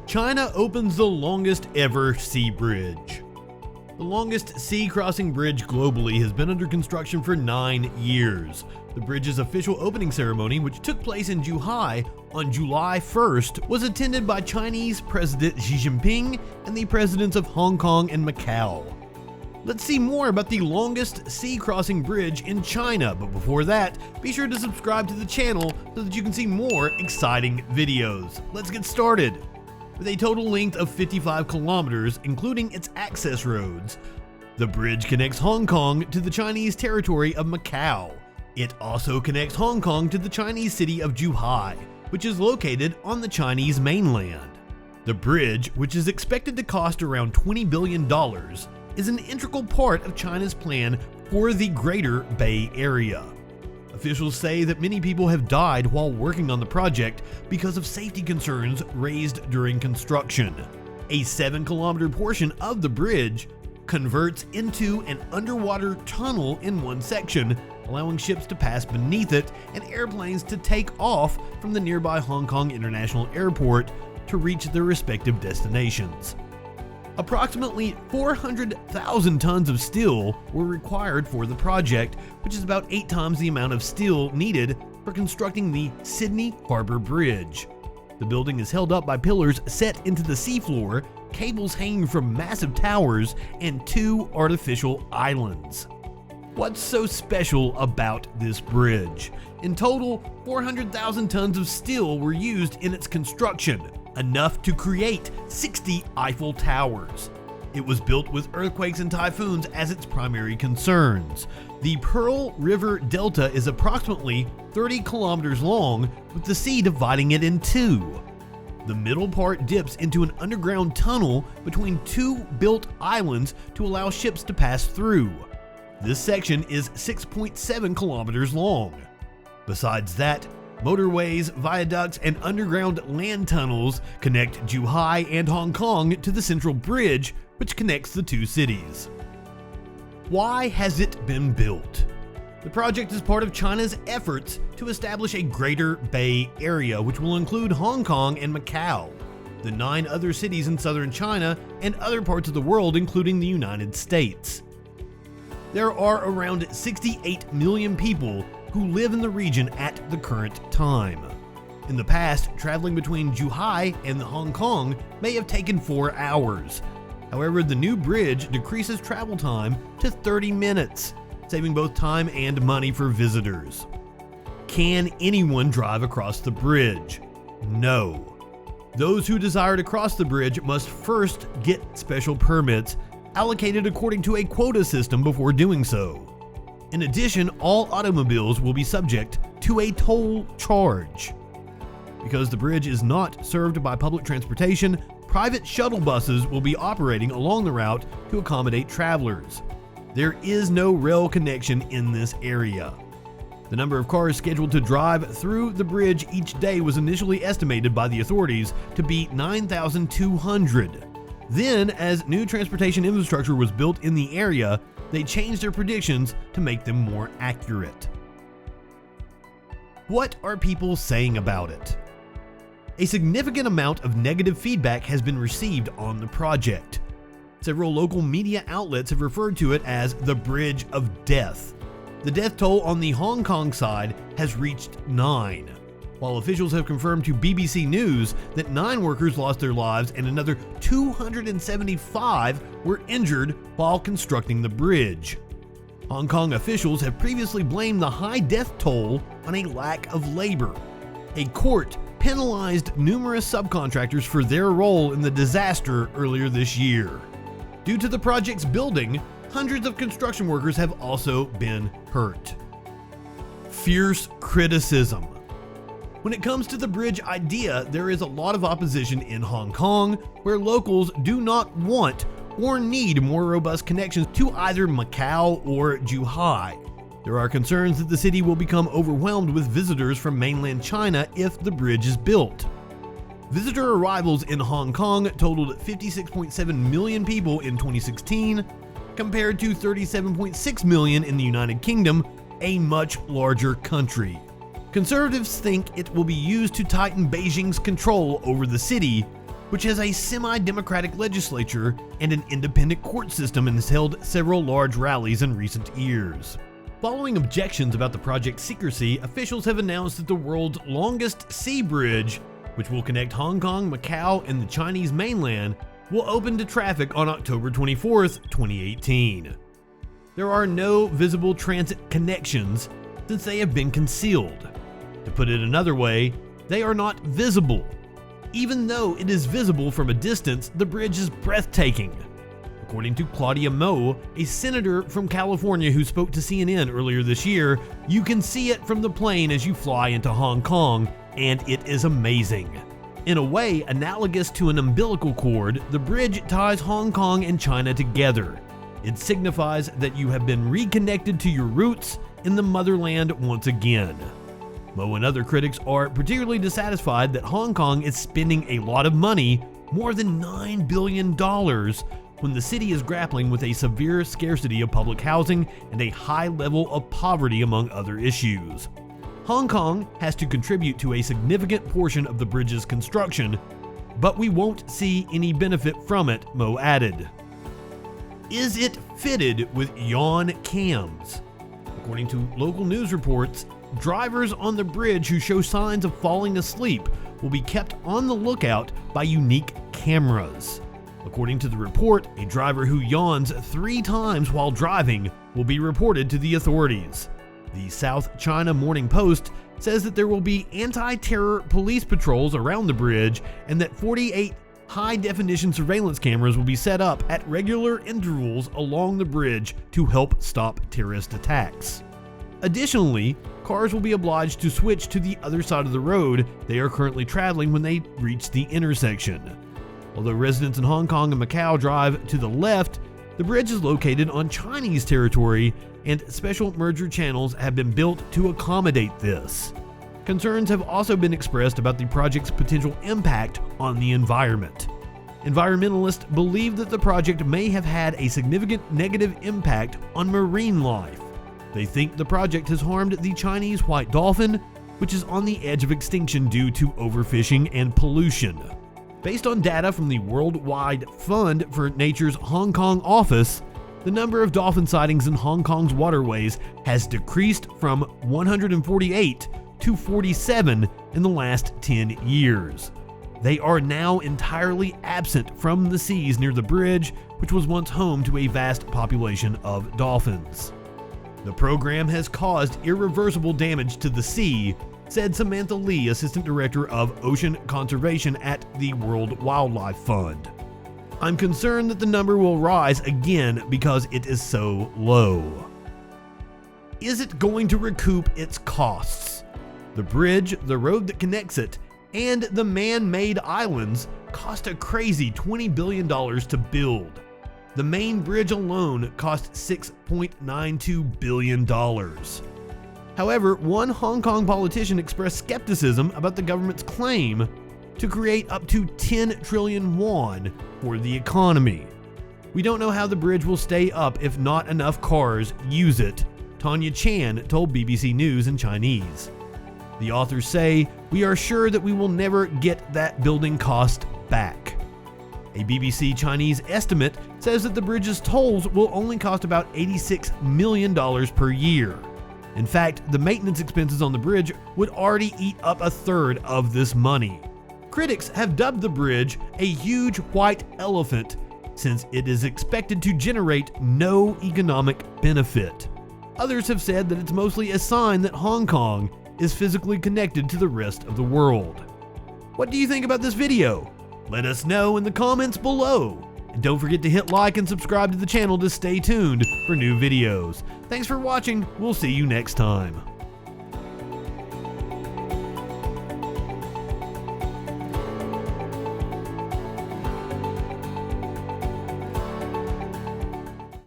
China opens the longest ever sea bridge. The longest sea crossing bridge globally has been under construction for 9 years. The bridge's official opening ceremony, which took place in Zhuhai on July 1st, was attended by Chinese President Xi Jinping and the presidents of Hong Kong and Macau. Let's see more about the longest sea crossing bridge in China, but before that, be sure to subscribe to the channel so that you can see more exciting videos. Let's get started. With a total length of 55 kilometers, including its access roads, the bridge connects Hong Kong to the Chinese territory of Macau. It also connects Hong Kong to the Chinese city of Zhuhai, which is located on the Chinese mainland. The bridge, which is expected to cost around $20 billion, is an integral part of China's plan for the Greater Bay Area. Officials say that many people have died while working on the project because of safety concerns raised during construction. A 7-kilometer portion of the bridge converts into an underwater tunnel in one section, allowing ships to pass beneath it and airplanes to take off from the nearby Hong Kong International Airport to reach their respective destinations. Approximately 400,000 tons of steel were required for the project, which is about 8 times the amount of steel needed for constructing the Sydney Harbour Bridge. The building is held up by pillars set into the seafloor, cables hanging from massive towers, and 2 artificial islands. What's so special about this bridge? In total, 400,000 tons of steel were used in its construction, enough to create 60 Eiffel Towers. It was built with earthquakes and typhoons as its primary concerns. The Pearl River Delta is approximately 30 kilometers long, with the sea dividing it in 2. The middle part dips into an underground tunnel between 2 built islands to allow ships to pass through. This section is 6.7 kilometers long. Besides that, motorways, viaducts, and underground land tunnels connect Zhuhai and Hong Kong to the central bridge, which connects the 2 cities. Why has it been built? The project is part of China's efforts to establish a Greater Bay Area, which will include Hong Kong and Macau, the 9 other cities in southern China, and other parts of the world, including the United States. There are around 68 million people who live in the region at the current time. In the past, traveling between Zhuhai and Hong Kong may have taken 4 hours. However, the new bridge decreases travel time to 30 minutes, saving both time and money for visitors. Can anyone drive across the bridge? No. Those who desire to cross the bridge must first get special permits allocated according to a quota system before doing so. In addition, all automobiles will be subject to a toll charge. Because the bridge is not served by public transportation, private shuttle buses will be operating along the route to accommodate travelers. There is no rail connection in this area. The number of cars scheduled to drive through the bridge each day was initially estimated by the authorities to be 9,200. Then, as new transportation infrastructure was built in the area, they changed their predictions to make them more accurate. What are people saying about it? A significant amount of negative feedback has been received on the project. Several local media outlets have referred to it as the Bridge of Death. The death toll on the Hong Kong side has reached 9, while officials have confirmed to BBC News that 9 workers lost their lives and another 275 were injured while constructing the bridge. Hong Kong officials have previously blamed the high death toll on a lack of labor. A court penalized numerous subcontractors for their role in the disaster earlier this year. Due to the project's building, hundreds of construction workers have also been hurt. Fierce criticism. When it comes to the bridge idea, there is a lot of opposition in Hong Kong, where locals do not want or need more robust connections to either Macau or Zhuhai. There are concerns that the city will become overwhelmed with visitors from mainland China if the bridge is built. Visitor arrivals in Hong Kong totaled 56.7 million people in 2016, compared to 37.6 million in the United Kingdom, a much larger country. Conservatives think it will be used to tighten Beijing's control over the city, which has a semi-democratic legislature and an independent court system and has held several large rallies in recent years. Following objections about the project's secrecy, officials have announced that the world's longest sea bridge, which will connect Hong Kong, Macau, and the Chinese mainland, will open to traffic on October 24th, 2018. There are no visible transit connections since they have been concealed. To put it another way, they are not visible. Even though it is visible from a distance, the bridge is breathtaking. According to Claudia Mo, a senator from California who spoke to CNN earlier this year, you can see it from the plane as you fly into Hong Kong, and it is amazing. In a way analogous to an umbilical cord, the bridge ties Hong Kong and China together. It signifies that you have been reconnected to your roots in the motherland once again. Mo and other critics are particularly dissatisfied that Hong Kong is spending a lot of money, more than $9 billion, when the city is grappling with a severe scarcity of public housing and a high level of poverty among other issues. Hong Kong has to contribute to a significant portion of the bridge's construction, but we won't see any benefit from it, Mo added. Is it fitted with yawn cams? According to local news reports, drivers on the bridge who show signs of falling asleep will be kept on the lookout by unique cameras. According to the report, a driver who yawns 3 times while driving will be reported to the authorities. The South China Morning Post says that there will be anti-terror police patrols around the bridge and that 48 high-definition surveillance cameras will be set up at regular intervals along the bridge to help stop terrorist attacks. Additionally, cars will be obliged to switch to the other side of the road they are currently traveling when they reach the intersection. Although residents in Hong Kong and Macau drive to the left, the bridge is located on Chinese territory and special merger channels have been built to accommodate this. Concerns have also been expressed about the project's potential impact on the environment. Environmentalists believe that the project may have had a significant negative impact on marine life. They think the project has harmed the Chinese white dolphin, which is on the edge of extinction due to overfishing and pollution. Based on data from the Worldwide Fund for Nature's Hong Kong office, the number of dolphin sightings in Hong Kong's waterways has decreased from 148 to 47 in the last 10 years. They are now entirely absent from the seas near the bridge, which was once home to a vast population of dolphins. The program has caused irreversible damage to the sea, said Samantha Lee, Assistant Director of Ocean Conservation at the World Wildlife Fund. I'm concerned that the number will rise again because it is so low. Is it going to recoup its costs? The bridge, the road that connects it, and the man-made islands cost a crazy $20 billion to build. The main bridge alone cost $6.92 billion. However, one Hong Kong politician expressed skepticism about the government's claim to create up to 10 trillion won for the economy. We don't know how the bridge will stay up if not enough cars use it, Tanya Chan told BBC News in Chinese. The authors say, "We are sure that we will never get that building cost back." A BBC Chinese estimate says that the bridge's tolls will only cost about $86 million per year. In fact, the maintenance expenses on the bridge would already eat up a third of this money. Critics have dubbed the bridge a huge white elephant since it is expected to generate no economic benefit. Others have said that it's mostly a sign that Hong Kong is physically connected to the rest of the world. What do you think about this video? Let us know in the comments below. And don't forget to hit like and subscribe to the channel to stay tuned for new videos. Thanks for watching. We'll see you next time.